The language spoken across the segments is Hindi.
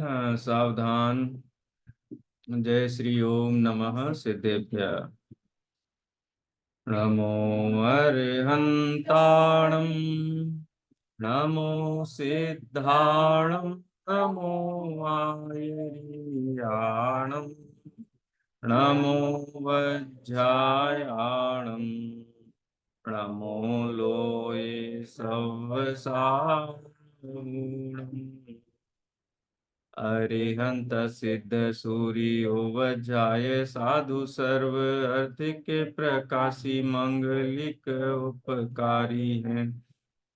सावधान। जय श्री ओम नमः सिद्धेभ्य। नमो अर्हन्ताणं नमो सिद्धाणं नमो आयर्याणं नमो वज्रायाणं नमो लोये सवसानम्। अरिहंत सिद्ध सूर्यो वज्राय साधु सर्व अर्थ के प्रकाशी मंगलिक उपकारी हैं।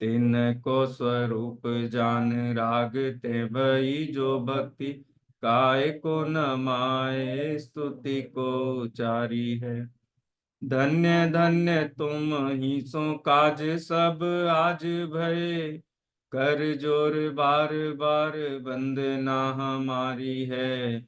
तिन को स्वरूप जान राग ते भई जो भक्ति काय को न माए स्तुति को उचारी है। धन्य धन्य तुम ही सो काज सब आज भये। कर जोर बार बार वंदना हमारी है।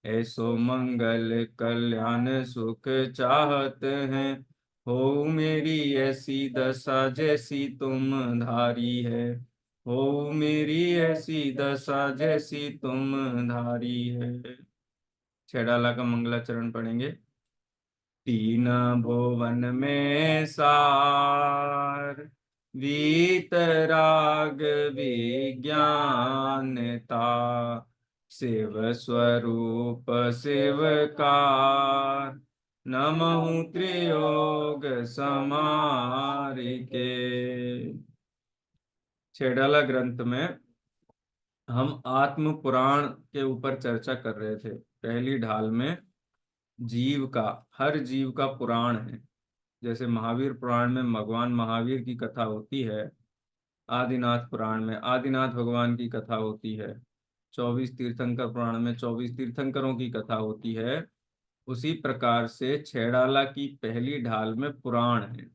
ऐसो मंगल कल्याण सुख चाहत हैं। हो मेरी ऐसी दशा जैसी तुम धारी है। हो मेरी ऐसी दशा जैसी तुम धारी है। छेड़ाला का मंगलाचरण पढ़ेंगे। तीन भुवन में सार वीतराग विज्ञानता। शिव स्वरूप शिवकार नमहु त्रियोग समारिके। छेड़ाला ग्रंथ में हम आत्म पुराण के ऊपर चर्चा कर रहे थे। पहली ढाल में जीव का, हर जीव का पुराण है। जैसे महावीर पुराण में भगवान महावीर की कथा होती है, आदिनाथ पुराण में आदिनाथ भगवान की कथा होती है, 24 तीर्थंकर पुराण में 24 तीर्थंकरों की कथा होती है। उसी प्रकार से छेड़ाला की पहली ढाल में पुराण है।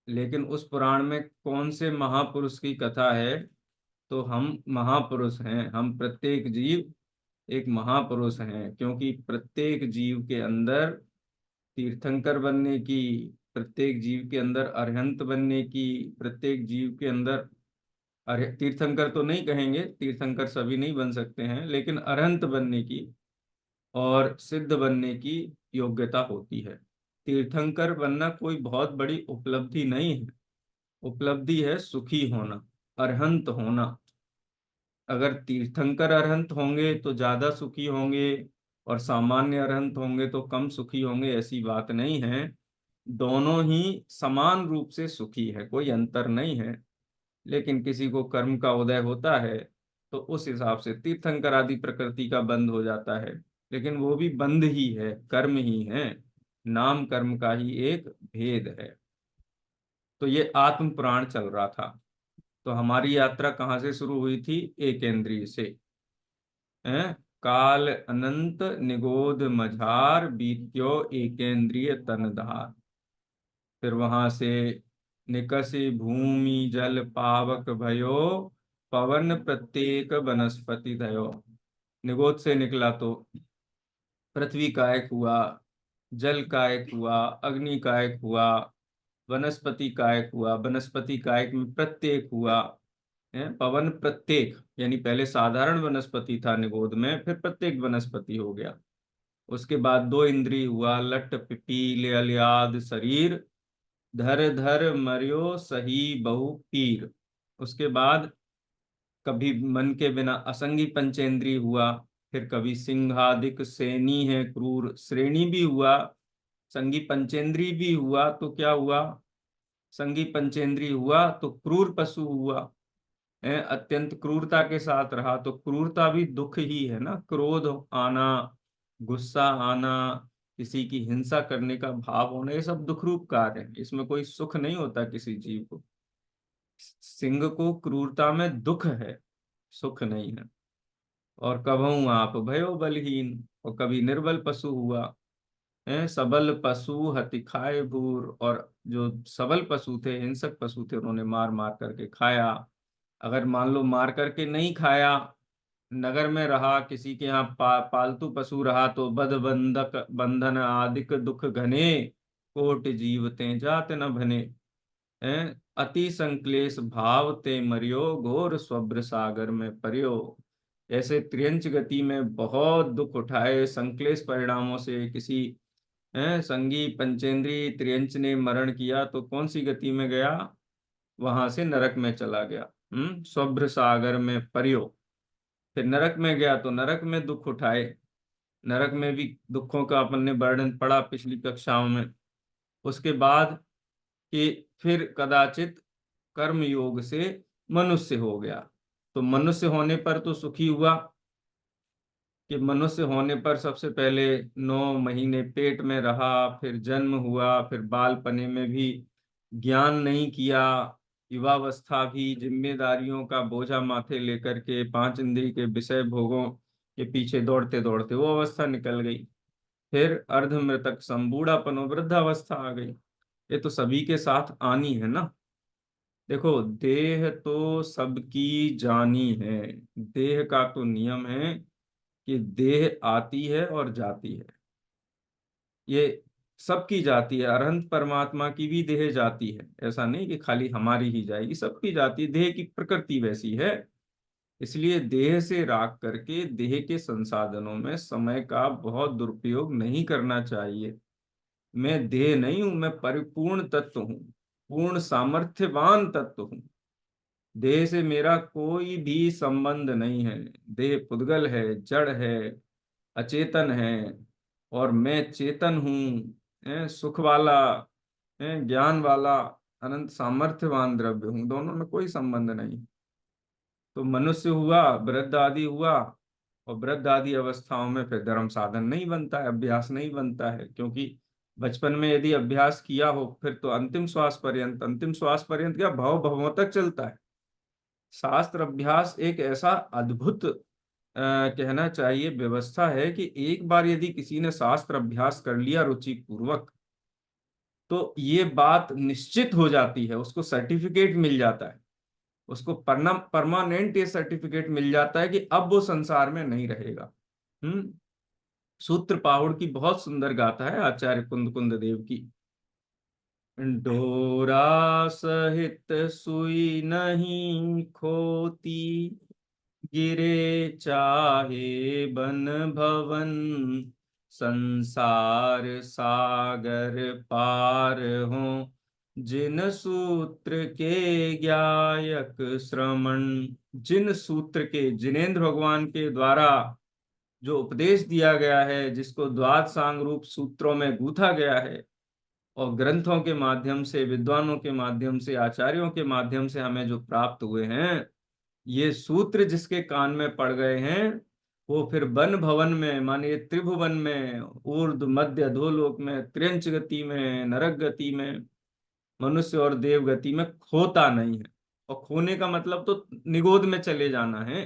लेकिन उस पुराण में कौन से महापुरुष की कथा है? तो हम महापुरुष हैं। हम प्रत्येक जीव एक महापुरुष हैं, क्योंकि प्रत्येक जीव के अंदर तीर्थंकर बनने की, प्रत्येक जीव के अंदर अरहंत बनने की, प्रत्येक जीव के अंदर अरे तीर्थंकर तो नहीं कहेंगे, तीर्थंकर सभी नहीं बन सकते हैं, लेकिन अरहंत बनने की और सिद्ध बनने की योग्यता होती है। तीर्थंकर बनना कोई बहुत बड़ी उपलब्धि नहीं है। उपलब्धि है सुखी होना, अरहंत होना। अगर तीर्थंकर अरहंत होंगे तो ज्यादा सुखी होंगे और सामान्य अरहंत होंगे तो कम सुखी होंगे, ऐसी बात नहीं है। दोनों ही समान रूप से सुखी है, कोई अंतर नहीं है। लेकिन किसी को कर्म का उदय होता है तो उस हिसाब से तीर्थंकर आदि प्रकृति का बंध हो जाता है। लेकिन वो भी बंध ही है, कर्म ही है, नाम कर्म का ही एक भेद है। तो ये आत्म पुराण चल रहा था। तो हमारी यात्रा कहाँ से शुरू हुई थी? एक इंद्रिय से। हैं? काल अनंत निगोध मझार बीत्यो एकेंद्रिय तनधार। फिर वहां से निकसी भूमि जल पावक भयो। पवन प्रत्येक वनस्पति दयो। निगोद से निकला तो पृथ्वी का एक हुआ, जल का एक हुआ, अग्नि का एक हुआ, वनस्पति का एक हुआ, वनस्पति का एक में प्रत्येक हुआ है। पवन प्रत्येक यानी पहले साधारण वनस्पति था निगोद में, फिर प्रत्येक वनस्पति हो गया। उसके बाद दो इंद्रिय हुआ, लट पिपील अलियाद शरीर। धर धर मर्यो सही बहु पीर। उसके बाद कभी मन के बिना असंगी पंचेंद्रिय हुआ। फिर कभी सिंहादिक सेनी है क्रूर श्रेणी भी हुआ। संगी पंचेंद्रिय भी हुआ तो क्या हुआ? संगी पंचेंद्रिय हुआ तो क्रूर पशु हुआ है। अत्यंत क्रूरता के साथ रहा तो क्रूरता भी दुख ही है ना। क्रोध आना, गुस्सा आना, किसी की हिंसा करने का भाव होना, ये सब दुख रूप कार्य है। इसमें कोई सुख नहीं होता किसी जीव को। सिंह को क्रूरता में दुख है, सुख नहीं है। और कबहू आप भयो बलहीन, और कभी निर्बल पशु हुआ है। सबल पशु हति खाए भूर, और जो सबल पशु थे, हिंसक पशु थे, उन्होंने मार मार करके खाया। अगर मान लो मार करके नहीं खाया, नगर में रहा, किसी के यहाँ पालतू पशु रहा, तो बद बंधक बंधन आदिक दुख घने। कोट जीवते जात न भने। हैं? अति संक्लेश भाव ते मरियो, घोर स्वब्र सागर में परियो। ऐसे त्रियंच गति में बहुत दुख उठाए, संक्लेश परिणामों से, किसी संगी पंचेंद्री त्रियंच ने मरण किया तो कौन सी गति में गया? वहां से नरक में चला गया। स्वभ्र सागर में परियो। फिर नरक में गया तो नरक में दुख उठाए। नरक में भी दुखों का अपन ने वर्णन पढ़ा पिछली कक्षाओं में। उसके बाद कि फिर कदाचित कर्म योग से मनुष्य हो गया। तो मनुष्य होने पर तो सुखी हुआ कि मनुष्य होने पर सबसे पहले 9 महीने पेट में रहा, फिर जन्म हुआ, फिर बालपने में भी ज्ञान नहीं किया, युवावस्था भी जिम्मेदारियों का बोझा माथे लेकर के 5 इंद्रिय के विषय भोगों के पीछे दौड़ते दौड़ते वो अवस्था निकल गई। फिर अर्धमृतक संबूढ़ापन, वृद्धावस्था आ गई। ये तो सभी के साथ आनी है ना। देखो, देह तो सबकी जानी है। देह का तो नियम है कि देह आती है और जाती है। ये सबकी जाती है। अरहंत परमात्मा की भी देह जाती है। ऐसा नहीं कि खाली हमारी ही जाएगी, सबकी जाती है। देह की प्रकृति वैसी है। इसलिए देह से राग करके देह के संसाधनों में समय का बहुत दुरुपयोग नहीं करना चाहिए। मैं देह नहीं हूं, मैं परिपूर्ण तत्व हूं, पूर्ण सामर्थ्यवान तत्व हूं। देह से मेरा कोई भी संबंध नहीं है। देह पुद्गल है, जड़ है, अचेतन है, और मैं चेतन हूँ, सुख वाला, ज्ञान वाला, अनंत सामर्थ्यवान द्रव्य हूँ। दोनों में कोई संबंध नहीं। तो मनुष्य हुआ, वृद्ध आदि हुआ, और वृद्ध आदि अवस्थाओं में फिर धर्म साधन नहीं बनता है, अभ्यास नहीं बनता है। क्योंकि बचपन में यदि अभ्यास किया हो फिर तो अंतिम श्वास पर्यंत, अंतिम श्वास पर्यंत क्या, भव भवों तक चलता है। शास्त्र अभ्यास एक ऐसा अद्भुत कहना चाहिए व्यवस्था है कि एक बार यदि किसी ने शास्त्र अभ्यास कर लिया रुचि पूर्वक, तो ये बात निश्चित हो जाती है, उसको सर्टिफिकेट मिल जाता है, उसको परमानेंट ये सर्टिफिकेट मिल जाता है कि अब वो संसार में नहीं रहेगा। हम्म। सूत्र पाहुड़ की बहुत सुंदर गाथा है आचार्य कुंद कुंद देव की। डोरा सहित सुई नहीं खोती, गिरे चाहे बन भवन, संसार सागर पार हो, जिन सूत्र के ज्ञायक श्रमण। जिन सूत्र के, जिनेन्द्र भगवान के द्वारा जो उपदेश दिया गया है, जिसको द्वाद सांग रूप सूत्रों में गूंथा गया है, और ग्रंथों के माध्यम से, विद्वानों के माध्यम से, आचार्यों के माध्यम से हमें जो प्राप्त हुए हैं, ये सूत्र जिसके कान में पड़ गए हैं, वो फिर वन भवन में, माने त्रिभुवन में, ऊर्ध्व मध्य अधोलोक में, त्रियंच गति में, नरक गति में, मनुष्य और देव गति में खोता नहीं है। और खोने का मतलब तो निगोद में चले जाना है।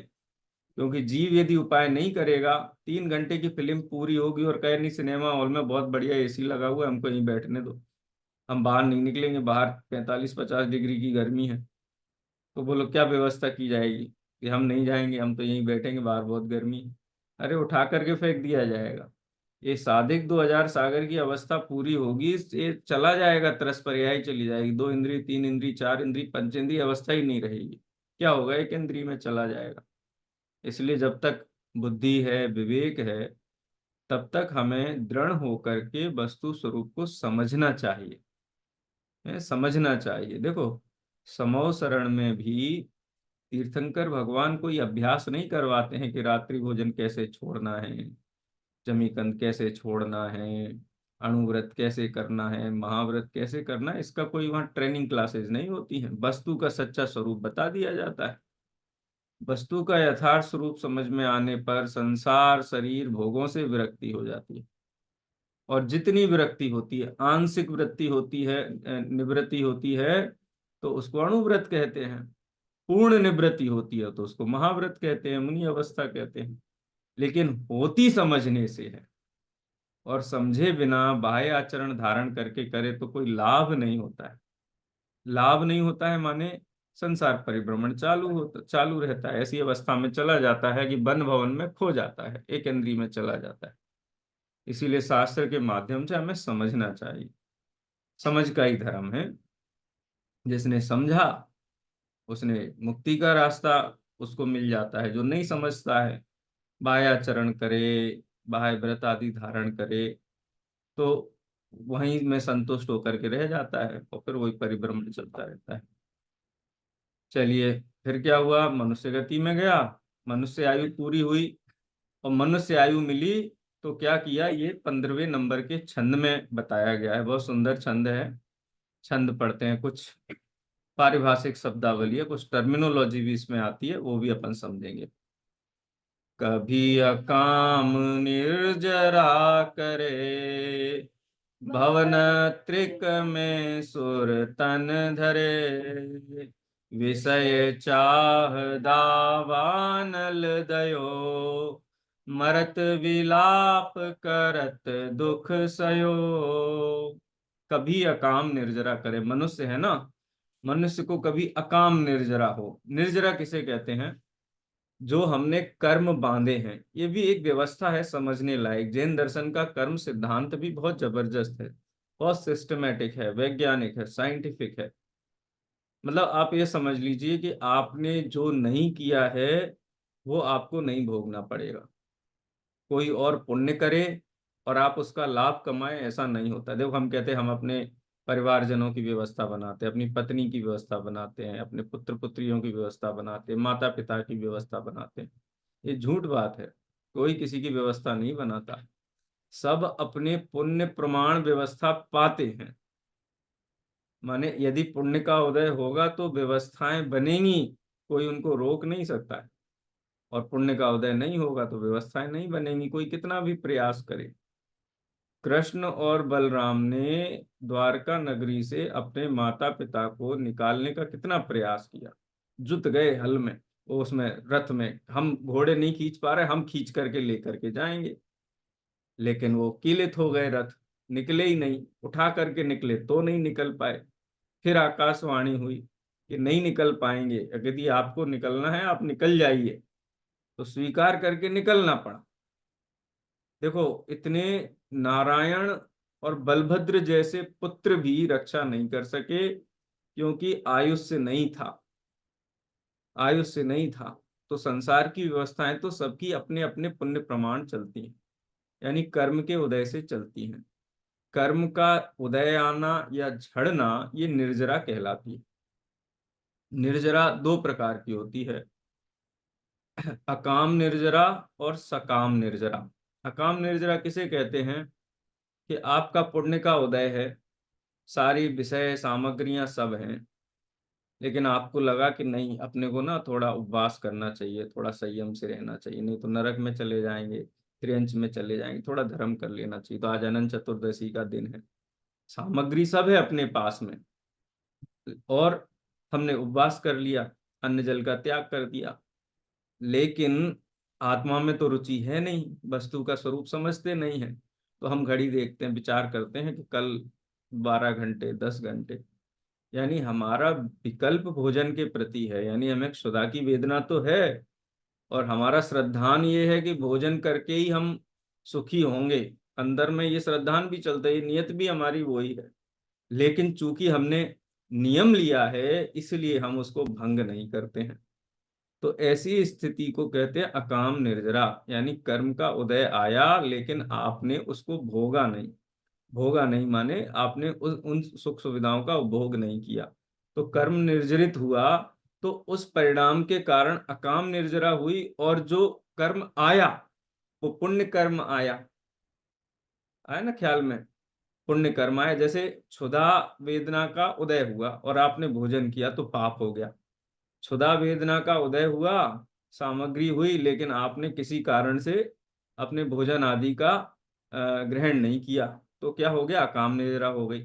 क्योंकि जीव यदि उपाय नहीं करेगा, 3 घंटे की फिल्म पूरी होगी और कहे नहीं सिनेमा हॉल में बहुत बढ़िया एसी लगा हुआ है, हमको यहीं बैठने दो, हम बाहर नहीं निकलेंगे, बाहर 45-50 डिग्री की गर्मी है, तो बोलो क्या व्यवस्था की जाएगी कि हम नहीं जाएंगे, हम तो यहीं बैठेंगे, बाहर बहुत गर्मी है। अरे उठा करके फेंक दिया जाएगा। ये सादिक 2000 सागर की अवस्था पूरी होगी, ये चला जाएगा, तरस पर्याय चली जाएगी। 2 इंद्री, 3 इंद्री, 4 इंद्री, पंचेंद्री अवस्था ही नहीं रहेगी। क्या होगा, एक इंद्री में चला जाएगा। इसलिए जब तक बुद्धि है, विवेक है, तब तक हमें दृढ़ होकर के वस्तु स्वरूप को समझना चाहिए, समझना चाहिए। देखो, समो शरण में भी तीर्थंकर भगवान कोई अभ्यास नहीं करवाते हैं कि रात्रि भोजन कैसे छोड़ना है, जमीकंद कैसे छोड़ना है, अणुव्रत कैसे करना है, महाव्रत कैसे करना है। इसका कोई वहाँ ट्रेनिंग क्लासेस नहीं होती हैं। वस्तु का सच्चा स्वरूप बता दिया जाता है। वस्तु का यथार्थ स्वरूप समझ में आने पर संसार, शरीर, भोगों से विरक्ति हो जाती है। और जितनी विरक्ति होती है, आंशिक वृत्ति होती है, निवृत्ति होती है, तो उसको अणुव्रत कहते हैं। पूर्ण निवृत्ति होती है तो उसको महाव्रत कहते हैं, मुनि अवस्था कहते हैं। लेकिन होती समझने से है, और समझे बिना बाह्य आचरण धारण करके करे तो कोई लाभ नहीं होता है। लाभ नहीं होता है माने संसार परिभ्रमण चालू रहता है, ऐसी अवस्था में चला जाता है कि वन भवन में खो जाता है, एक इंद्री में चला जाता है। इसीलिए शास्त्र के माध्यम से हमें समझना चाहिए। समझ का ही धर्म है। जिसने समझा उसने मुक्ति का रास्ता उसको मिल जाता है। जो नहीं समझता है, बाह्याचरण करे, बाह्य व्रत आदि धारण करे, तो वहीं में संतुष्ट होकर के रह जाता है और फिर वही परिभ्रमण चलता रहता है। चलिए, फिर क्या हुआ, मनुष्य गति में गया, मनुष्य आयु पूरी हुई और मनुष्य आयु मिली, तो क्या किया, ये 15वें नंबर के छंद में बताया गया है। बहुत सुंदर छंद है। छंद पढ़ते हैं, कुछ पारिभाषिक शब्दावली है, कुछ टर्मिनोलॉजी भी इसमें आती है, वो भी अपन समझेंगे। कभी अकाम निर्जरा करे, भवन त्रिक में सुर तन धरे, विषय चाह दावानल दयो, मरत विलाप करत दुख सयो। कभी अकाम निर्जरा करे, मनुष्य है ना, मनुष्य को कभी अकाम निर्जरा हो। निर्जरा किसे कहते हैं, जो हमने कर्म बांधे हैं। ये भी एक व्यवस्था है समझने लायक। जैन दर्शन का कर्म सिद्धांत भी बहुत जबरदस्त है, बहुत सिस्टमेटिक है, वैज्ञानिक है, साइंटिफिक है। मतलब आप ये समझ लीजिए कि आपने जो नहीं किया है वो आपको नहीं भोगना पड़ेगा। कोई और पुण्य करे और आप उसका लाभ कमाएं, ऐसा नहीं होता। देखो, हम कहते हैं हम अपने परिवारजनों की व्यवस्था बनाते हैं, अपनी पत्नी की व्यवस्था बनाते हैं, अपने पुत्र पुत्रियों की व्यवस्था बनाते हैं, माता पिता की व्यवस्था बनाते हैं। ये झूठ बात है। कोई किसी की व्यवस्था नहीं बनाता। सब अपने पुण्य प्रमाण व्यवस्था पाते हैं। माने यदि पुण्य का उदय होगा तो व्यवस्थाएं बनेंगी, कोई उनको रोक नहीं सकता है। और पुण्य का उदय नहीं होगा तो व्यवस्थाएं नहीं बनेंगी, कोई कितना भी प्रयास करे। कृष्ण और बलराम ने द्वारका नगरी से अपने माता पिता को निकालने का कितना प्रयास किया। जुट गए हल में, वो उसमें रथ में, हम घोड़े नहीं खींच पा रहे, हम खींच करके लेकर के जाएंगे। लेकिन वो कीलित हो गए रथ, निकले ही नहीं। उठा करके निकले तो नहीं निकल पाए। फिर आकाशवाणी हुई कि नहीं निकल पाएंगे, यदि आपको निकलना है आप निकल जाइए। तो स्वीकार करके निकलना पड़ा। देखो, इतने नारायण और बलभद्र जैसे पुत्र भी रक्षा नहीं कर सके, क्योंकि आयुष्य नहीं था। आयुष्य नहीं था। तो संसार की व्यवस्थाएं तो सबकी अपने अपने पुण्य प्रमाण चलती हैं, यानी कर्म के उदय से चलती हैं। कर्म का उदय आना या झड़ना ये निर्जरा कहलाती है। निर्जरा दो प्रकार की होती है, अकाम निर्जरा और सकाम निर्जरा। अकाम निर्जरा किसे कहते हैं, कि आपका पुण्य का उदय है, सारी विषय सामग्रियां सब हैं, लेकिन आपको लगा कि नहीं, अपने को ना थोड़ा उपवास करना चाहिए, थोड़ा संयम से रहना चाहिए, नहीं तो नरक में चले जाएंगे, त्रियंच में चले जाएंगे, थोड़ा धर्म कर लेना चाहिए। तो आज अनंत चतुर्दशी का दिन है, सामग्री सब है अपने पास में, और हमने उपवास कर लिया, अन्न जल का त्याग कर दिया, लेकिन आत्मा में तो रुचि है नहीं, वस्तु का स्वरूप समझते नहीं है। तो हम घड़ी देखते हैं, विचार करते हैं कि कल 12 घंटे, 10 घंटे, यानी हमारा विकल्प भोजन के प्रति है, यानी हमें क्षुधा की वेदना तो है, और हमारा श्रद्धान ये है कि भोजन करके ही हम सुखी होंगे। अंदर में ये श्रद्धान भी चलता है, ये नियत भी हमारी वही है। लेकिन चूंकि हमने नियम लिया है, इसलिए हम उसको भंग नहीं करते हैं। तो ऐसी स्थिति को कहते हैं अकाम निर्जरा, यानी कर्म का उदय आया लेकिन आपने उसको भोगा नहीं। भोगा नहीं माने आपने उन सुख सुविधाओं का उपभोग नहीं किया, तो कर्म निर्जरित हुआ। तो उस परिणाम के कारण अकाम निर्जरा हुई, और जो कर्म आया वो पुण्य कर्म आया। आया ना ख्याल में, पुण्य कर्म आया। जैसे क्षुधा वेदना का उदय हुआ और आपने भोजन किया तो पाप हो गया। क्षुधा वेदना का उदय हुआ, सामग्री हुई, लेकिन आपने किसी कारण से अपने भोजन आदि का ग्रहण नहीं किया, तो क्या हो गया, अकाम निर्जरा हो गई।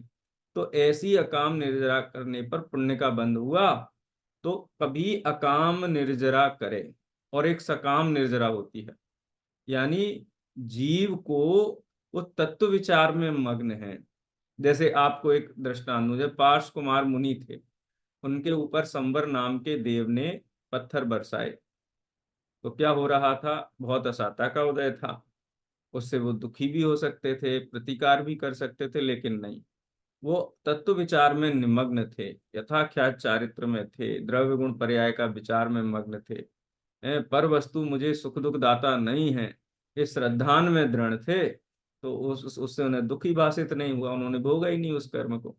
तो ऐसी अकाम निर्जरा करने पर पुण्य का बंध हुआ। तो कभी अकाम निर्जरा करे। और एक सकाम निर्जरा होती है, यानी जीव को वो तत्व विचार में मग्न है। जैसे आपको एक दृष्टांत दूं, जब पार्श कुमार मुनि थे, उनके ऊपर संबर नाम के देव ने पत्थर बरसाए, तो क्या हो रहा था, बहुत असाता का उदय था। उससे वो दुखी भी हो सकते थे, प्रतिकार भी कर सकते थे, लेकिन नहीं, वो तत्व विचार में निमग्न थे, यथाख्यात चारित्र में थे, द्रव्य गुण पर्याय का विचार में मग्न थे। पर वस्तु मुझे सुख दुख दाता नहीं है, इस श्रद्धान में दृढ़ थे, तो उससे उन्हें दुखी भाषित नहीं हुआ, उन्होंने भोगा ही नहीं उस कर्म को,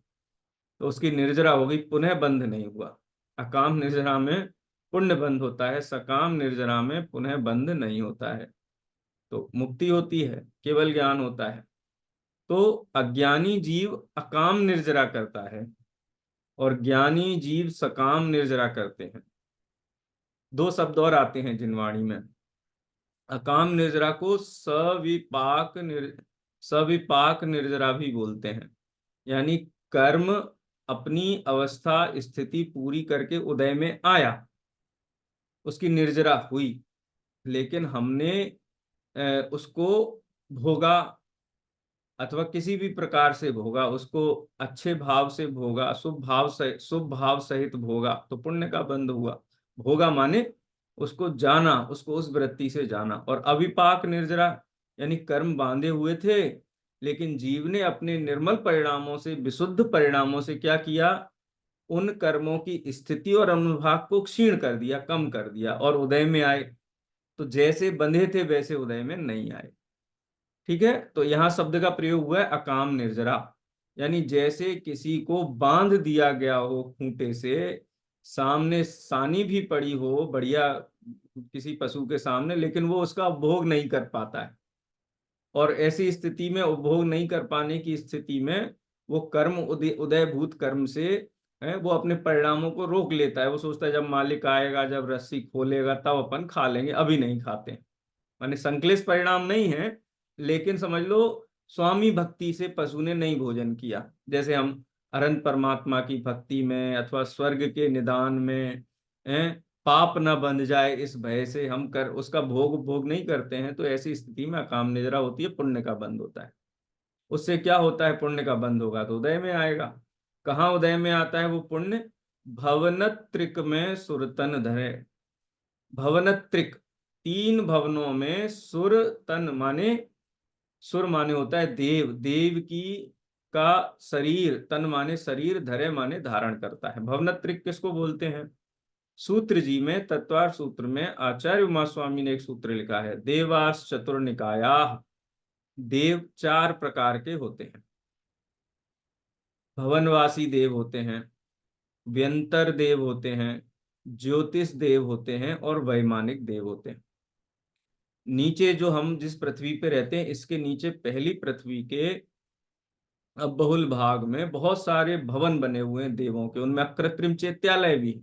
तो उसकी निर्जरा हो गई, पुनः बंध नहीं हुआ। अकाम निर्जरा में पुण्य बंध होता है, सकाम निर्जरा में पुनः बंध नहीं होता है। तो मुक्ति होती है, केवल ज्ञान होता है। तो अज्ञानी जीव अकाम निर्जरा करता है और ज्ञानी जीव सकाम निर्जरा करते हैं। दो शब्द और आते हैं जिनवाणी में। अकाम निर्जरा को सविपाक निर्जरा भी बोलते हैं, यानी कर्म अपनी अवस्था स्थिति पूरी करके उदय में आया, उसकी निर्जरा हुई, लेकिन हमने उसको भोगा, अथवा किसी भी प्रकार से भोगा, उसको अच्छे भाव से भोगा, शुभ भाव सहित भोगा, तो पुण्य का बंध हुआ। भोगा माने उसको जाना, उसको उस वृत्ति से जाना। और अविपाक निर्जरा यानी कर्म बांधे हुए थे, लेकिन जीव ने अपने निर्मल परिणामों से, विशुद्ध परिणामों से क्या किया, उन कर्मों की स्थिति और अनुभाग को क्षीण कर दिया, कम कर दिया, और उदय में आए। तो जैसे बंधे थे वैसे उदय में नहीं आए। ठीक है, तो यहां शब्द का प्रयोग हुआ है अकाम निर्जरा, यानी जैसे किसी को बांध दिया गया हो खूंटे से, सामने सानी भी पड़ी हो बढ़िया किसी पशु के सामने, लेकिन वो उसका उपभोग नहीं कर पाता है। और ऐसी स्थिति में, उपभोग नहीं कर पाने की स्थिति में, वो कर्म उदयभूत कर्म से वो अपने परिणामों को रोक लेता है। वो सोचता है जब मालिक आएगा, जब रस्सी खोलेगा, तब अपन खा लेंगे, अभी नहीं खाते। माने संक्लिष्ट परिणाम नहीं है, लेकिन समझ लो स्वामी भक्ति से पशु ने नहीं भोजन किया। जैसे हम अनंत परमात्मा की भक्ति में अथवा स्वर्ग के निदान में पाप न बंध जाए इस भय से हम कर उसका भोग नहीं करते हैं, तो ऐसी स्थिति में अकाम निद्रा होती है, पुण्य का बंध होता है। उससे क्या होता है, पुण्य का बंध होगा तो उदय में आएगा। कहाँ उदय में आता है वो पुण्य? भवनत्रिक में सुरतन धरे। भवनत्रिक, तीन भवनों में सुर तन माने, सुर माने होता है देव, देव की का शरीर, तन माने शरीर, धरे माने धारण करता है। भवनत्रिक किसको बोलते हैं? सूत्र जी में, तत्वार सूत्र में आचार्य उमा स्वामी ने एक सूत्र लिखा है, देवास चतुर्निकाया। देव चार प्रकार के होते हैं। भवनवासी देव होते हैं, व्यंतर देव होते हैं, ज्योतिष देव होते हैं, और वैमानिक देव होते हैं। नीचे जो हम जिस पृथ्वी पे रहते हैं, इसके नीचे पहली पृथ्वी के अब बहुल भाग में बहुत सारे भवन बने हुए हैं देवों के, उनमें कृत्रिम चैत्यालय भी है।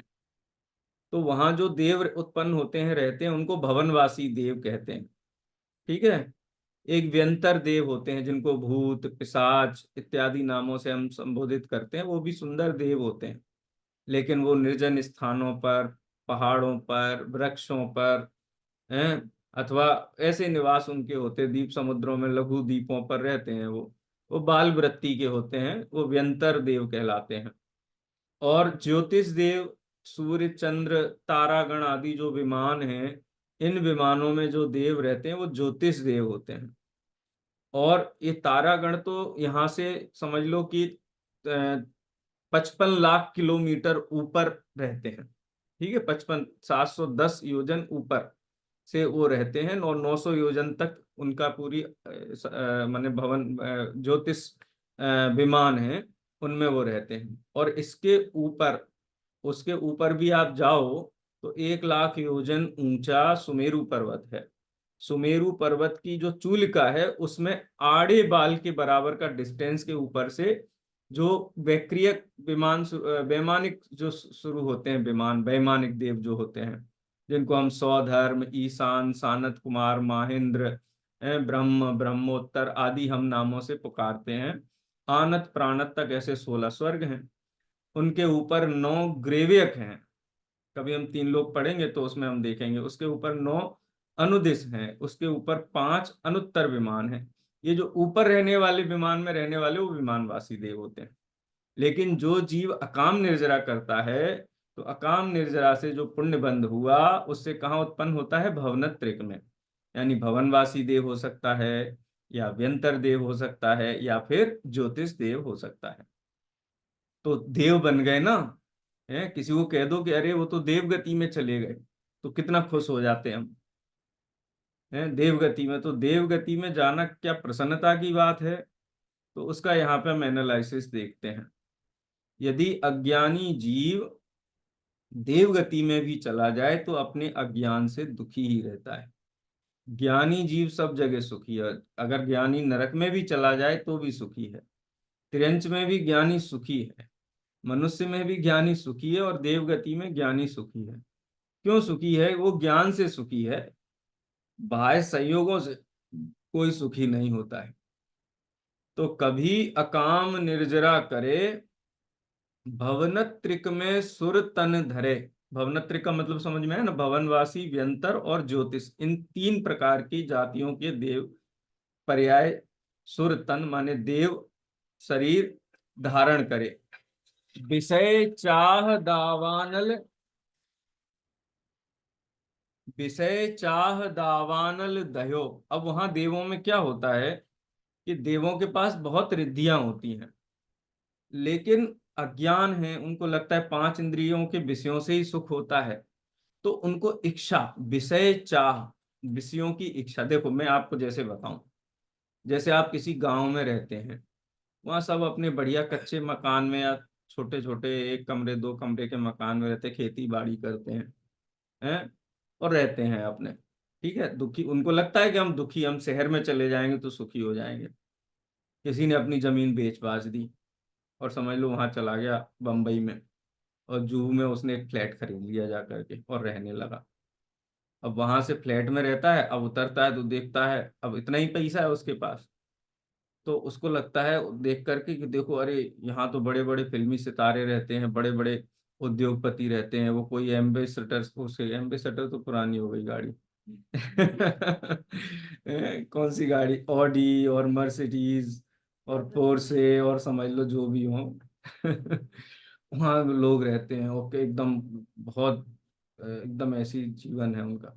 तो वहां जो देव उत्पन्न होते हैं, रहते हैं, उनको भवनवासी देव कहते हैं। ठीक है। एक व्यंतर देव होते हैं, जिनको भूत पिशाच इत्यादि नामों से हम संबोधित करते हैं, वो भी सुंदर देव होते हैं, लेकिन वो निर्जन स्थानों पर, पहाड़ों पर, वृक्षों पर हैं, अथवा ऐसे निवास उनके होते, द्वीप समुद्रों में लघु द्वीपों पर रहते हैं। वो बाल वृत्ति के होते हैं, वो व्यंतर देव कहलाते हैं। और ज्योतिष देव, सूर्य चंद्र तारागण आदि जो विमान हैं, इन विमानों में जो देव रहते हैं वो ज्योतिष देव होते हैं। और ये तारागण तो यहाँ से समझ लो कि 55 लाख किलोमीटर ऊपर रहते हैं। ठीक है, 710 योजन ऊपर से वो रहते हैं, और 900 योजन तक उनका पूरी माने भवन ज्योतिष विमान है, उनमें वो रहते हैं। और इसके ऊपर, उसके ऊपर भी आप जाओ तो 1 लाख योजन ऊंचा सुमेरु पर्वत है। सुमेरु पर्वत की जो चूलिका है, उसमें आड़े बाल के बराबर का डिस्टेंस के ऊपर से जो वैक्रिय विमान वैमानिक जो शुरू होते हैं, विमान वैमानिक देव जो होते हैं, जिनको हम सौधर्म, ईशान, सानत कुमार, माहेंद्र, ब्रह्म, ब्रह्मोत्तर आदि हम नामों से पुकारते हैं। आनत प्राणत तक ऐसे 16 स्वर्ग हैं। उनके ऊपर 9 ग्रेवियक हैं। कभी हम 3 लोग पढ़ेंगे तो उसमें हम देखेंगे। उसके ऊपर 9 अनुदिश हैं, उसके ऊपर 5 अनुत्तर विमान हैं। ये जो ऊपर रहने वाले विमान में रहने वाले, वो विमानवासी देव होते हैं। लेकिन जो जीव अकाम निर्जरा करता है, तो अकाम निर्जरा से जो पुण्य बंध हुआ, उससे कहाँ उत्पन्न होता है? भवनत्रिक में। यानी भवनवासी देव हो सकता है, या व्यंतर देव हो सकता है, या फिर ज्योतिष देव हो सकता है। तो देव बन गए ना। है, किसी को कह दो कि अरे वो तो देव गति में चले गए, तो कितना खुश हो जाते हैं हम, हैं देवगति में। तो देवगति में जाना क्या प्रसन्नता की बात है। तो उसका यहाँ पे हम एनालिसिस देखते हैं। यदि अज्ञानी जीव देवगति में भी चला जाए तो अपने अज्ञान से दुखी ही रहता है। ज्ञानी जीव सब जगह सुखी है। अगर ज्ञानी नरक में भी चला जाए तो भी सुखी है, त्रियंच में भी ज्ञानी सुखी है, मनुष्य में भी ज्ञानी सुखी है, और देवगति में ज्ञानी सुखी है। क्यों सुखी है? वो ज्ञान से सुखी है, बाह्य संयोगों से कोई सुखी नहीं होता है। तो कभी अकाम निर्जरा करे, भवनत्रिक में सुर तन धरे। भवनत्रिक का मतलब समझ में है ना, भवनवासी, व्यंतर और ज्योतिष, इन तीन प्रकार की जातियों के देव पर्याय। सुर तन माने देव शरीर धारण करे। विषय चाह दावानल, विषय चाह दावानल दह्यो। अब वहां देवों में क्या होता है कि देवों के पास बहुत रिद्धियां होती हैं, लेकिन अज्ञान है, उनको लगता है पांच इंद्रियों के विषयों से ही सुख होता है। तो उनको इच्छा, विषय चाह, विषयों की इच्छा। देखो मैं आपको जैसे बताऊं, जैसे आप किसी गांव में रहते हैं, वहां सब अपने बढ़िया कच्चे मकान में या छोटे छोटे एक कमरे दो कमरे के मकान में रहते, खेती बाड़ी करते हैं और रहते हैं अपने। ठीक है, दुखी, उनको लगता है कि हम दुखी, हम शहर में चले जाएंगे तो सुखी हो जाएंगे। किसी ने अपनी जमीन बेच बाच दी और समझ लो वहां चला गया बम्बई में, और जुहू में उसने एक फ्लैट खरीद लिया जा करके और रहने लगा। अब वहां से फ्लैट में रहता है, अब उतरता है तो देखता है अब इतना ही पैसा है उसके पास। तो उसको लगता है देख करके कि देखो, अरे यहाँ तो बड़े बड़े फिल्मी सितारे रहते हैं, बड़े बड़े उद्योगपति रहते हैं, वो कोई एम्बेसडर, उसके एम्बेसडर तो पुरानी हो गई गाड़ी। कौन सी गाड़ी, ऑडी और मर्सिडीज और पोर्से और समझ लो जो भी हो। वहाँ लोग रहते हैं, ओके, एकदम बहुत एकदम ऐसी जीवन है उनका।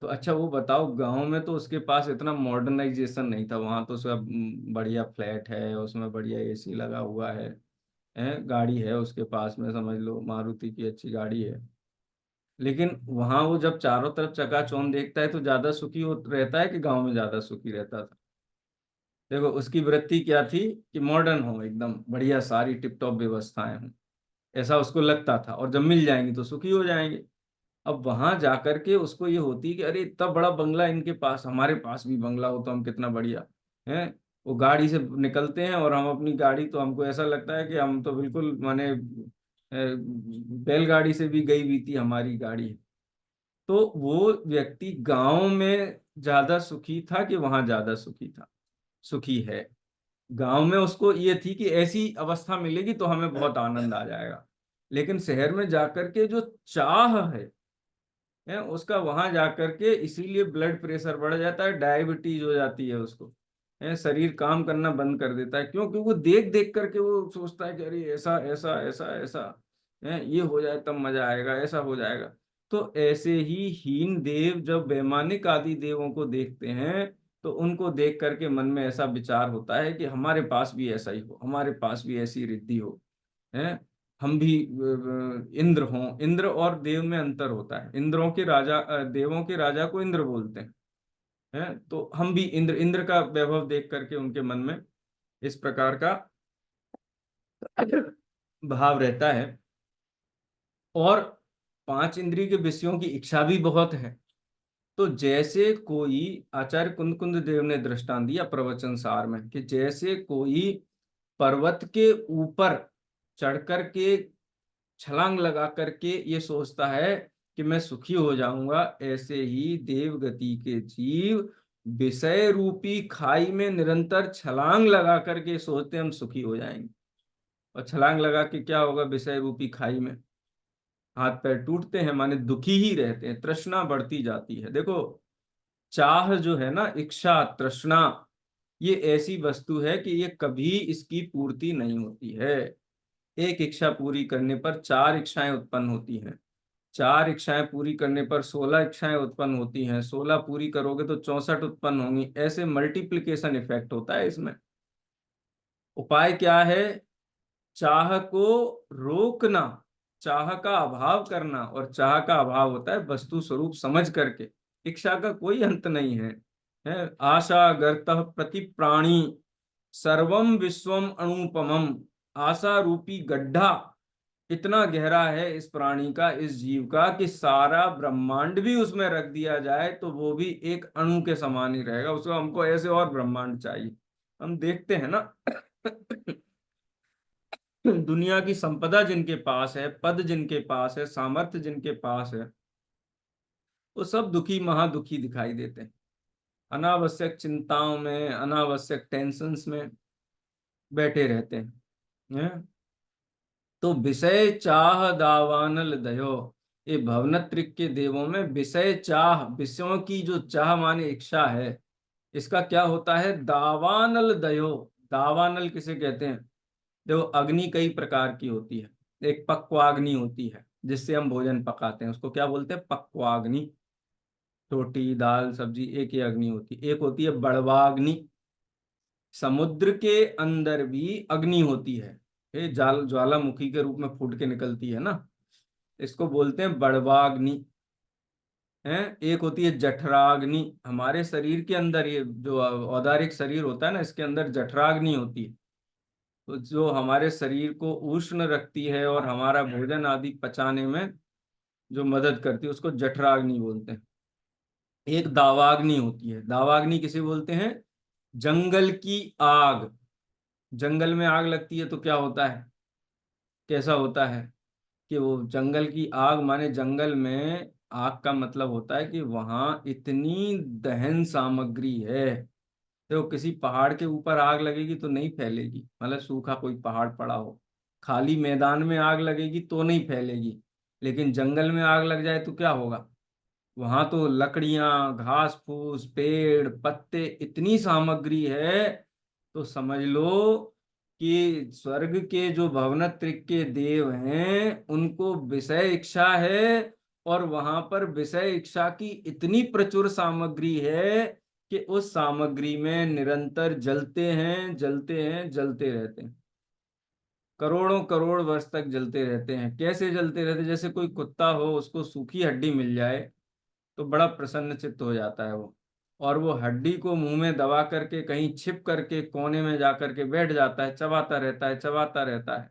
तो अच्छा वो बताओ, गांव में तो उसके पास इतना मॉडर्नाइजेशन नहीं था, वहां तो सब बढ़िया फ्लैट है, उसमें बढ़िया एसी लगा हुआ है, गाड़ी है उसके पास में, समझ लो मारुति की अच्छी गाड़ी है। लेकिन वहां वो जब चारों तरफ चकाचौंध देखता है तो ज्यादा सुखी हो रहता है कि गांव में ज्यादा सुखी रहता था? देखो उसकी वृत्ति क्या थी कि मॉडर्न हो, एकदम बढ़िया सारी टिप टॉप व्यवस्थाएं हों, ऐसा उसको लगता था, और जब मिल जाएंगी तो सुखी हो जाएंगे। अब वहां जाकर के उसको ये होती कि अरे इतना बड़ा बंगला इनके पास, हमारे पास भी बंगला हो तो हम कितना बढ़िया है। वो गाड़ी से निकलते हैं और हम अपनी गाड़ी, तो हमको ऐसा लगता है कि हम तो बिल्कुल माने बैलगाड़ी से भी गई हुई थी हमारी गाड़ी। तो वो व्यक्ति गांव में ज्यादा सुखी था कि वहां ज्यादा सुखी था? सुखी है। गांव में उसको ये थी कि ऐसी अवस्था मिलेगी तो हमें बहुत आनंद आ जाएगा। लेकिन शहर में जाकर के जो चाह है उसका, वहां जाकर के इसीलिए ब्लड प्रेशर बढ़ जाता है, डायबिटीज हो जाती है उसको, है शरीर काम करना बंद कर देता है। क्यों? क्योंकि वो देख देख करके वो सोचता है कि अरे ऐसा ऐसा ऐसा ऐसा है, ये हो जाए तब मजा आएगा, ऐसा हो जाएगा। तो ऐसे ही हीन देव जब वैमानिक आदि देवों को देखते हैं, तो उनको देख करके मन में ऐसा विचार होता है कि हमारे पास भी ऐसा ही हो, हमारे पास भी ऐसी रिद्धि हो, है हम भी इंद्र हों। इंद्र और देव में अंतर होता है, इंद्रों के राजा देवों के राजा को इंद्र बोलते हैं, तो हम भी इंद्र, इंद्र का वैभव देख करके उनके मन में इस प्रकार का भाव रहता है। और पांच इंद्रिय के विषयों की इच्छा भी बहुत है। तो जैसे कोई, आचार्य कुंद कुंद देव ने दृष्टांत दिया प्रवचन सार में, कि जैसे कोई पर्वत के ऊपर चढ़ करके छलांग लगा करके ये सोचता है कि मैं सुखी हो जाऊंगा, ऐसे ही देव गति के जीव विषय रूपी खाई में निरंतर छलांग लगा करके सोचते हैं हम सुखी हो जाएंगे। और छलांग लगा के क्या होगा? विषय रूपी खाई में हाथ पैर टूटते हैं, माने दुखी ही रहते हैं, तृष्णा बढ़ती जाती है। देखो चाह जो है ना, इच्छा तृष्णा, ये ऐसी वस्तु है कि ये कभी इसकी पूर्ति नहीं होती है। एक इच्छा पूरी करने पर चार इच्छाएं उत्पन्न होती हैं, चार इच्छाएं पूरी करने पर 16 इच्छाएं उत्पन्न होती हैं, 16 पूरी करोगे तो 64 उत्पन्न होंगी। ऐसे मल्टीप्लिकेशन इफेक्ट होता है इसमें। उपाय क्या है? चाह को रोकना, चाह का अभाव करना, और चाह का अभाव होता है वस्तु स्वरूप समझ करके। इच्छा का कोई अंत नहीं है। आशा गर्तः प्रति प्राणी सर्वम विश्वम अनुपमम। आशा रूपी गड्ढा इतना गहरा है इस प्राणी का, इस जीव का, कि सारा ब्रह्मांड भी उसमें रख दिया जाए तो वो भी एक अणु के समान ही रहेगा। उसको, हमको ऐसे और ब्रह्मांड चाहिए। हम देखते हैं ना दुनिया की संपदा जिनके पास है, पद जिनके पास है, सामर्थ्य जिनके पास है, वो सब दुखी महादुखी दिखाई देते हैं। अनावश्यक चिंताओं में, अनावश्यक टेंशन्स में बैठे रहते हैं। तो विषय चाह दावानल दयो, ये भवनत्रिक के देवों में विषय चाह, विषयों की जो चाह माने इच्छा है, इसका क्या होता है? दावानल दयो। दावानल किसे कहते हैं? देखो, अग्नि कई प्रकार की होती है। एक पक्वाग्नि होती है जिससे हम भोजन पकाते हैं, उसको क्या बोलते हैं? पक्वाग्नि। रोटी दाल सब्जी एक ही अग्नि होती है। एक होती है बड़वाग्नि, समुद्र के अंदर भी अग्नि होती है, ये ज्वालामुखी के रूप में फूट के निकलती है ना, इसको बोलते हैं बड़वाग्नि। है, एक होती है जठराग्नि। हमारे शरीर के अंदर, ये जो औदारिक शरीर होता है ना, इसके अंदर जठराग्नि होती है, तो जो हमारे शरीर को उष्ण रखती है और हमारा भोजन आदि पचाने में जो मदद करती है, उसको जठराग्नि बोलते हैं। एक दावाग्नि होती है। दावाग्नि किसे बोलते हैं? जंगल की आग। जंगल में आग लगती है तो क्या होता है, कैसा होता है? कि वो जंगल की आग माने जंगल में आग का मतलब होता है कि वहां इतनी दहन सामग्री है। तो किसी पहाड़ के ऊपर आग लगेगी तो नहीं फैलेगी, मतलब सूखा कोई पहाड़ पड़ा हो। खाली मैदान में आग लगेगी तो नहीं फैलेगी। लेकिन जंगल में आग लग जाए तो क्या होगा? वहां तो लकड़ियां, घास फूस, पेड़ पत्ते, इतनी सामग्री है। तो समझ लो कि स्वर्ग के जो भवनत्रिक के देव हैं उनको विषय इच्छा है, और वहां पर विषय इच्छा की इतनी प्रचुर सामग्री है कि उस सामग्री में निरंतर जलते हैं, जलते हैं, जलते रहते हैं। करोड़ों करोड़ वर्ष तक जलते रहते हैं। कैसे जलते रहते हैं? जैसे कोई कुत्ता हो, उसको सूखी हड्डी मिल जाए तो बड़ा प्रसन्न चित्त हो जाता है वो, और वो हड्डी को मुंह में दबा करके कहीं छिप करके कोने में जा करके बैठ जाता है, चबाता रहता है, चबाता रहता है।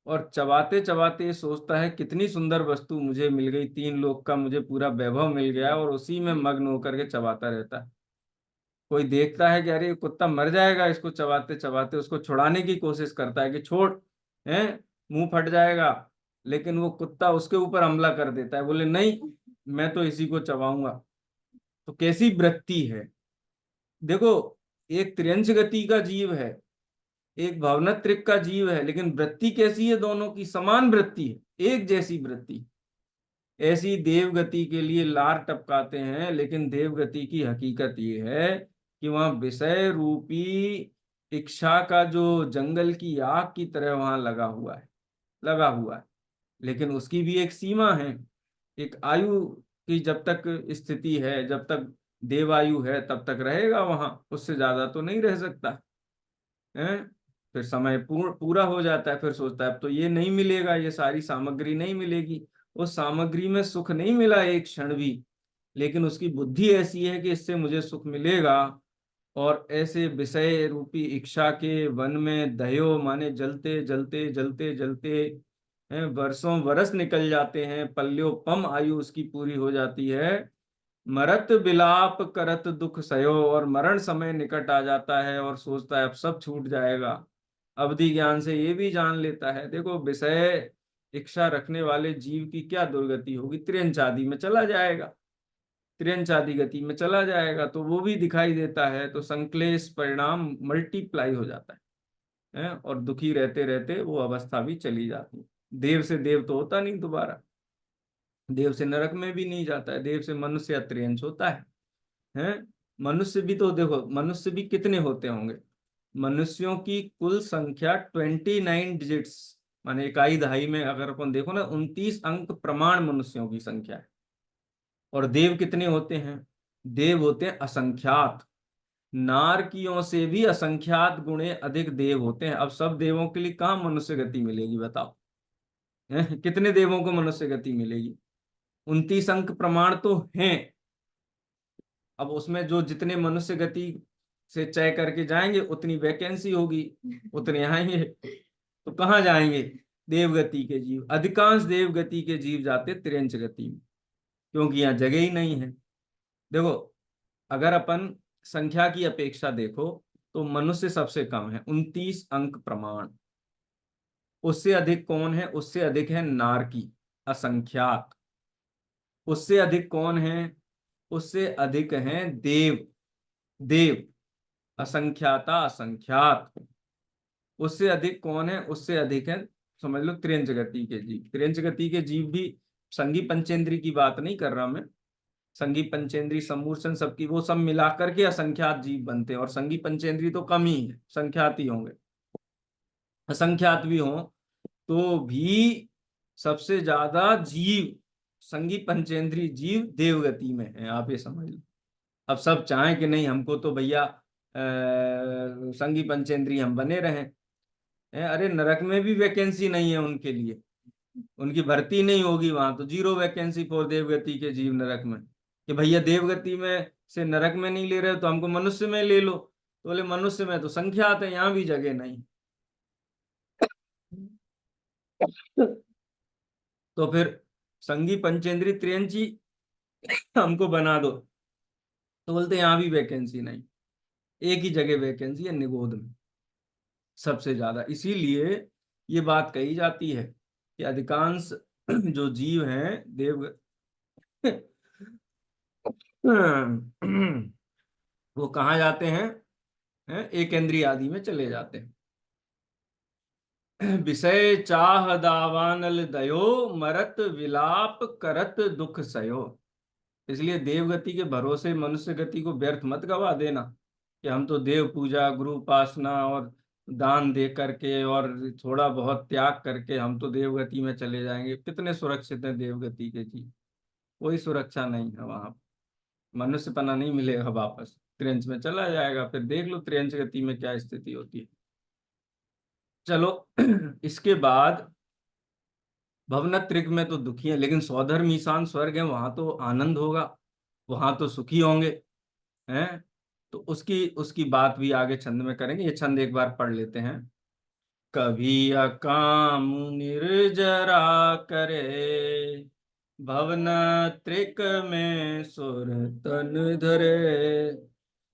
और चबाते चबाते सोचता है कितनी सुंदर वस्तु मुझे मिल गई, तीन लोक का मुझे पूरा वैभव मिल गया, और उसी में मग्न होकर के चबाता रहता है। कोई देखता है कि अरे ये कुत्ता मर जाएगा, इसको चबाते चबाते, उसको छुड़ाने की कोशिश करता है कि छोड़, है, मुंह फट जाएगा। लेकिन वो कुत्ता उसके ऊपर हमला कर देता है, बोले नहीं, मैं तो इसी को चबाऊंगा। तो कैसी वृत्ति है देखो, एक त्रियंच गति का जीव है, एक भावनात्रिक का जीव है, लेकिन वृत्ति कैसी है? दोनों की समान वृत्ति है, एक जैसी वृत्ति। ऐसी देवगति के लिए लार टपकाते हैं, लेकिन देवगति की हकीकत ये है कि वहां विषय रूपी इच्छा का जो जंगल की आग की तरह वहां लगा हुआ है, लगा हुआ है। लेकिन उसकी भी एक सीमा है, एक आयु की जब तक स्थिति है, जब तक देवायु है तब तक रहेगा वहां, उससे ज्यादा तो नहीं रह सकता है। फिर समय पूरा हो जाता है, फिर सोचता है अब तो ये नहीं मिलेगा, ये सारी सामग्री नहीं मिलेगी। उस सामग्री में सुख नहीं मिला एक क्षण भी, लेकिन उसकी बुद्धि ऐसी है कि इससे मुझे सुख मिलेगा। और ऐसे विषय रूपी इच्छा के वन में दह्यो माने जलते जलते जलते जलते हैं, वर्षों वर्ष निकल जाते हैं, पल्योपम आयु उसकी पूरी हो जाती है। मरत विलाप करत दुख सयो, और मरण समय निकट आ जाता है और सोचता है अब सब छूट जाएगा। अवधि ज्ञान से ये भी जान लेता है, देखो विषय इच्छा रखने वाले जीव की क्या दुर्गति होगी, त्रियंच आदि में चला जाएगा, त्रियंच आदि गति में चला जाएगा, तो वो भी दिखाई देता है। तो संक्लेश परिणाम मल्टीप्लाई हो जाता है, और दुखी रहते रहते वो अवस्था भी चली जाती है। देव से देव तो होता नहीं दोबारा, देव से नरक में भी नहीं जाता है, देव से मनुष्य या त्रियंच होता है। मनुष्य भी तो देखो, मनुष्य भी कितने होते होंगे? मनुष्यों की कुल संख्या 29 डिजिट्स, माने इकाई दहाई में अगर अपन देखो ना, 29 अंक प्रमाण मनुष्यों की संख्या है। और देव कितने होते हैं? देव होते हैं असंख्यात, नारकियों से भी असंख्यात गुणे अधिक देव होते हैं। अब सब देवों के लिए कहाँ मनुष्य गति मिलेगी बताओ? कितने देवों को मनुष्य गति मिलेगी? 29 अंक प्रमाण तो हैं। अब उसमें जो जितने मनुष्य गति से तय करके जाएंगे उतनी वैकेंसी होगी, उतने आएंगे। तो कहाँ जाएंगे? देवगति के जीव, अधिकांश देवगति के जीव जाते त्रियंच गति में, क्योंकि यहाँ जगह ही नहीं है। देखो, अगर अपन संख्या की अपेक्षा देखो तो मनुष्य सबसे कम है, 29 अंक प्रमाण। उससे अधिक कौन है? उससे अधिक है नारकी, असंख्यात। उससे अधिक कौन है? उससे अधिक हैं देव, देव असंख्याता असंख्यात। उससे अधिक कौन है? उससे अधिक है, समझ लो, त्रियंच गति के जीव। त्रियंच गति के जीव भी संगी पंचेंद्री की बात नहीं कर रहा मैं। संगी पंचेंद्री समूर्छन सबकी, वो सब मिलाकर के असंख्यात जीव बनते हैं, और संगी पंचेंद्री तो कम ही है, संख्यात ही होंगे। असंख्यात भी हों तो भी सबसे ज्यादा जीव, संगी पंचेंद्री जीव देवगति में है, आप ये समझ लो। अब सब चाहें कि नहीं हमको तो भैया संगी पंचेंद्री हम बने रहें, अरे नरक में भी वैकेंसी नहीं है उनके लिए, उनकी भर्ती नहीं होगी वहां, तो जीरो वैकेंसी फॉर देवगति के जीव नरक में। कि भैया देवगति में से नरक में नहीं ले रहे तो हमको मनुष्य में ले लो, तो बोले मनुष्य में तो संख्यात है, यहाँ भी जगह नहीं। तो फिर संगी पंचेंद्री त्रियंची हमको बना दो, तो बोलते यहाँ भी वैकेंसी नहीं। एक ही जगह वैकेंसी है, निगोद में सबसे ज्यादा। इसीलिए ये बात कही जाती है कि अधिकांश जो जीव हैं देव वो कहाँ जाते हैं? एक इंद्रिय आदि में चले जाते हैं। विषय चाह दावानल दयो, मरत विलाप करत दुख सयो। इसलिए देवगति के भरोसे मनुष्य गति को व्यर्थ मत गवा देना, कि हम तो देव पूजा, गुरु उपासना और दान दे करके और थोड़ा बहुत त्याग करके हम तो देवगति में चले जाएंगे। कितने सुरक्षित हैं देवगति के जीव? कोई सुरक्षा नहीं है वहां। मनुष्यपना नहीं मिलेगा, वापस त्रियंच में चला जाएगा। फिर देख लो त्रियंच गति में क्या स्थिति होती है। चलो इसके बाद भवनत्रिक में तो दुखी है, लेकिन स्वधर्म ईशान स्वर्ग है, वहां तो आनंद होगा, वहां तो सुखी होंगे। हैं? तो उसकी उसकी बात भी आगे छंद में करेंगे। ये छंद एक बार पढ़ लेते हैं। कभी अकाम निर्जरा करे, भवन त्रिक में सुर तन धरे।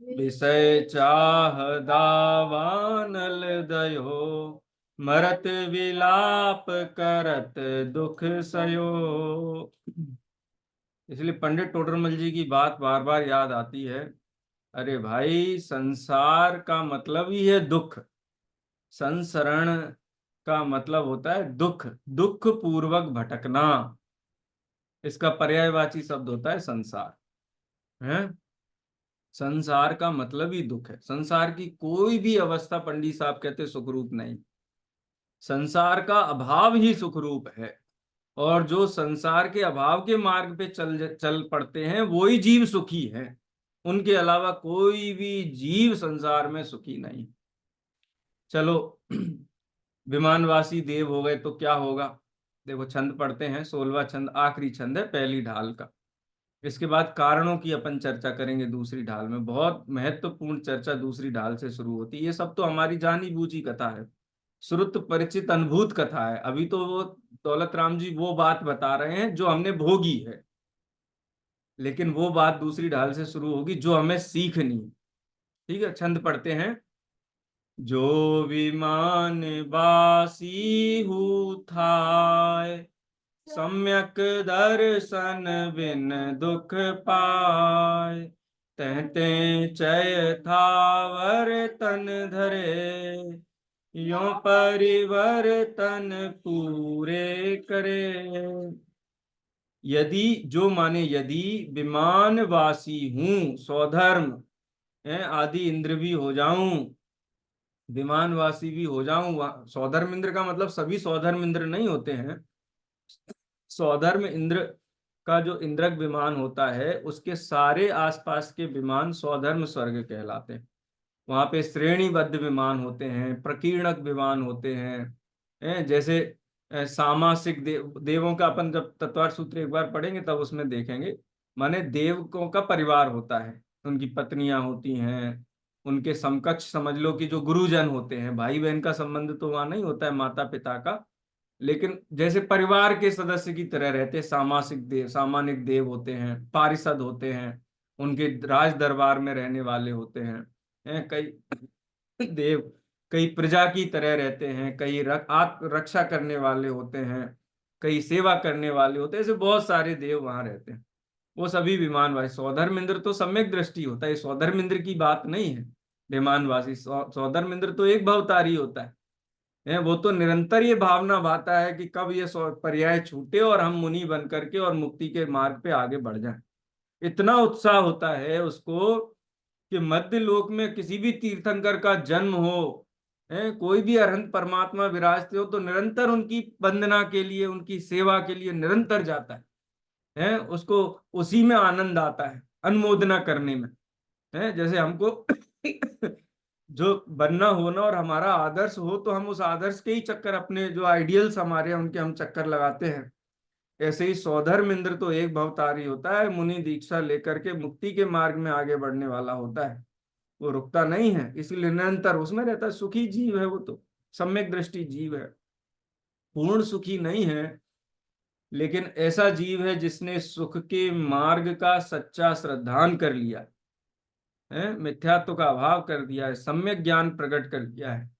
विषय चाह दावानल दयो, मरत विलाप करत दुख सयो। इसलिए पंडित टोडरमल जी की बात बार बार याद आती है। अरे भाई, संसार का मतलब ही है दुख। संसरण का मतलब होता है दुख, दुख पूर्वक भटकना। इसका पर्यायवाची शब्द होता है संसार। है, संसार का मतलब ही दुख है। संसार की कोई भी अवस्था पंडित साहब कहते सुखरूप नहीं, संसार का अभाव ही सुखरूप है। और जो संसार के अभाव के मार्ग पे चल चल पड़ते हैं वो ही जीव सुखी हैं। उनके अलावा कोई भी जीव संसार में सुखी नहीं। चलो विमानवासी देव हो गए तो क्या होगा? देखो छंद पढ़ते हैं, 16वां छंद आखिरी छंद है पहली ढाल का। इसके बाद कारणों की अपन चर्चा करेंगे दूसरी ढाल में। बहुत महत्वपूर्ण चर्चा दूसरी ढाल से शुरू होती है। ये सब तो हमारी जानी बूझी कथा है, श्रुत परिचित अनुभूत कथा है। अभी तो वो दौलत राम जी वो बात बता रहे हैं जो हमने भोगी है, लेकिन वो बात दूसरी ढाल से शुरू होगी जो हमें सीखनी है। ठीक है, छंद पढ़ते हैं। जो विमान बासी हु थाय, सम्यक दर्शन बिन दुख पाय। कहते चय थावर तन धरे, यो परिवर्तन पूरे करे। यदि, जो माने यदि, विमानवासी हूं, स्वधर्म है, आदि इंद्र भी हो जाऊं, विमानवासी भी हो जाऊं। स्वधर्म इंद्र का मतलब सभी स्वधर्म इंद्र नहीं होते हैं। स्वधर्म इंद्र का जो इंद्रक विमान होता है उसके सारे आसपास के विमान स्वधर्म स्वर्ग कहलाते हैं। वहां पे श्रेणीबद्ध विमान होते हैं, प्रकीर्णक विमान होते हैं, जैसे सामासिक देवों का अपन जब तत्वार सूत्र एक बार पढ़ेंगे तब उसमें देखेंगे। माने देवकों का परिवार होता है, उनकी पत्नियां होती हैं, उनके समकक्ष समझ लो कि जो गुरुजन होते हैं, भाई बहन का संबंध तो वहां नहीं होता है माता पिता का, लेकिन जैसे परिवार के सदस्य की तरह रहते हैं। सामासिक देव, सामानिक देव होते हैं, पारिषद होते हैं, उनके राज दरबार में रहने वाले होते हैं कई देव, कई प्रजा की तरह रहते हैं, कई आत्म रक्षा करने वाले होते हैं, कई सेवा करने वाले होते हैं, ऐसे बहुत सारे देव वहां रहते हैं। वो सभी विमानवासी, सौधर्मिंद्र तो सम्यक दृष्टि होता है, सौधर्मिंद्र की बात नहीं है। विमानवासी सौधर्मिंद्र तो एक भवतारी होता है, वो तो निरंतर ये भावना भाता है कि कब ये पर्याय छूटे और हम मुनि बन करके और मुक्ति के मार्ग पे आगे बढ़ जाएं। इतना उत्साह होता है उसको कि मध्य लोक में किसी भी तीर्थंकर का जन्म हो, कोई भी अरहंत परमात्मा विराजते हो, तो निरंतर उनकी वंदना के लिए, उनकी सेवा के लिए निरंतर जाता है, उसको उसी में आनंद आता है, अनुमोदना करने में। जैसे हमको जो बनना हो ना और हमारा आदर्श हो, तो हम उस आदर्श के ही चक्कर, अपने जो आइडियल्स हमारे हैं उनके हम चक्कर लगाते हैं। ऐसे ही सौधर्मिंद्र तो एक भवतारी होता है, मुनि दीक्षा लेकर के मुक्ति के मार्ग में आगे बढ़ने वाला होता है, वो रुकता नहीं है, इसलिए निरंतर उसमें रहता है। सुखी जीव है वो तो, सम्यक दृष्टि जीव है, पूर्ण सुखी नहीं है, लेकिन ऐसा जीव है जिसने सुख के मार्ग का सच्चा श्रद्धान कर लिया है, मिथ्यात्व का अभाव कर दिया है, सम्यक ज्ञान प्रकट कर दिया है।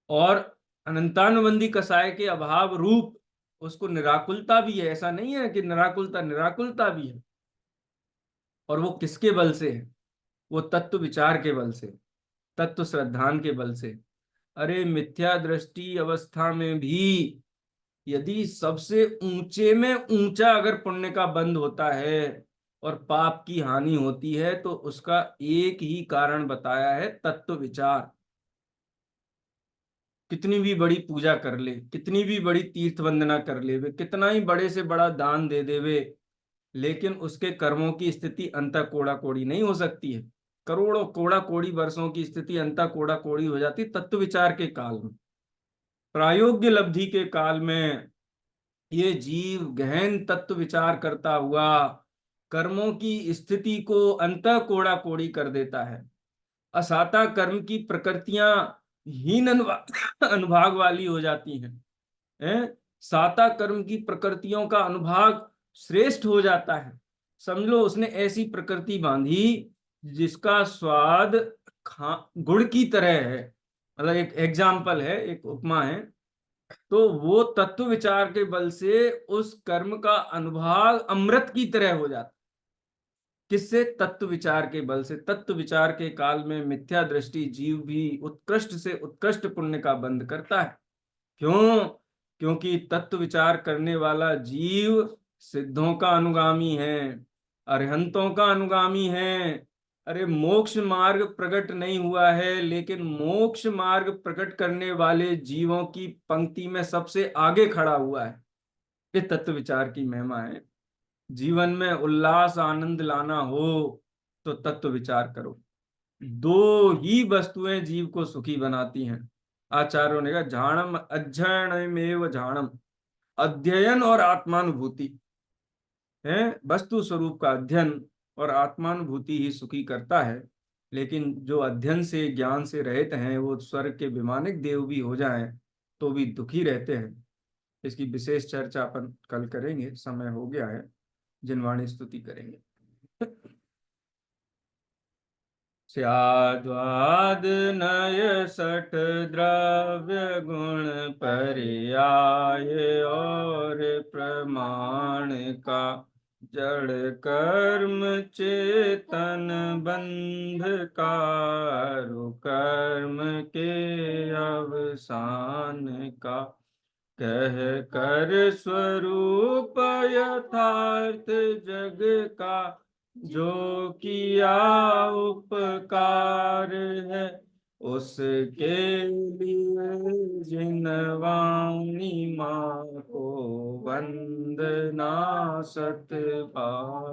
और अनंतानुबंधी कसाय के अभाव रूप उसको निराकुलता भी है, ऐसा नहीं है कि निराकुलता, निराकुलता भी है। और वो किसके बल से है? वो तत्व विचार के बल से, तत्व श्रद्धान के बल से। अरे मिथ्या दृष्टि अवस्था में भी यदि सबसे ऊंचे में ऊंचा अगर पुण्य का बंध होता है और पाप की हानि होती है, तो उसका एक ही कारण बताया है, तत्व विचार। कितनी भी बड़ी पूजा कर ले, कितनी भी बड़ी तीर्थ वंदना कर ले, वे कितना ही बड़े से बड़ा दान दे देवे, लेकिन उसके कर्मों की स्थिति अंतः कोड़ा कोड़ी नहीं हो सकती है। करोड़ों कोड़ा कोड़ी वर्षों की स्थिति अंतः कोड़ा कोड़ी हो जाती तत्व विचार के काल में। प्रायोग्य लब्धि के काल में ये जीव गहन तत्व विचार करता हुआ कर्मों की स्थिति को अंतः कोड़ा कोड़ी कर देता है। असाता कर्म की प्रकृतियां हीन अनुभाग वाली हो जाती हैं, साता कर्म की प्रकृतियों का अनुभाग श्रेष्ठ हो जाता है। समझ लो उसने ऐसी प्रकृति बांधी जिसका स्वाद गुड़ की तरह है, मतलब एक एग्जाम्पल है, एक उपमा है। तो वो तत्व विचार के बल से उस कर्म का अनुभाग अमृत की तरह हो जाता। किससे? तत्व विचार के बल से। तत्व विचार के काल में मिथ्या दृष्टि जीव भी उत्कृष्ट से उत्कृष्ट पुण्य का बंध करता है। क्यों? क्योंकि तत्व विचार करने वाला जीव सिद्धों का अनुगामी है, अरहंतों का अनुगामी है। अरे मोक्ष मार्ग प्रकट नहीं हुआ है, लेकिन मोक्ष मार्ग प्रकट करने वाले जीवों की पंक्ति में सबसे आगे खड़ा हुआ है। ये तत्व विचार की महिमा है। जीवन में उल्लास आनंद लाना हो तो तत्व विचार करो। दो ही वस्तुएं जीव को सुखी बनाती हैं। आचार्यों ने कहा, झाणम अध्ययनमेव झाणम, अध्ययन और आत्मानुभूति है। वस्तु स्वरूप का अध्ययन और आत्मानुभूति ही सुखी करता है। लेकिन जो अध्ययन से, ज्ञान से रहित हैं, वो स्वर्ग के विमानिक देव भी हो जाएं तो भी दुखी रहते हैं। इसकी विशेष चर्चा अपन कल करेंगे, समय हो गया है। जिनवाणी स्तुति करेंगे। स्याद्वाद नय सठ द्रव्य गुण पर्याय और प्रमाण का, जड़ कर्म चेतन बंध कारु कर्म के अवसान का, कह कर स्वरूप यथार्थ जग का, जो किया उपकार है उसके लिए, जिनवाणी माँ को वंदना सत बार।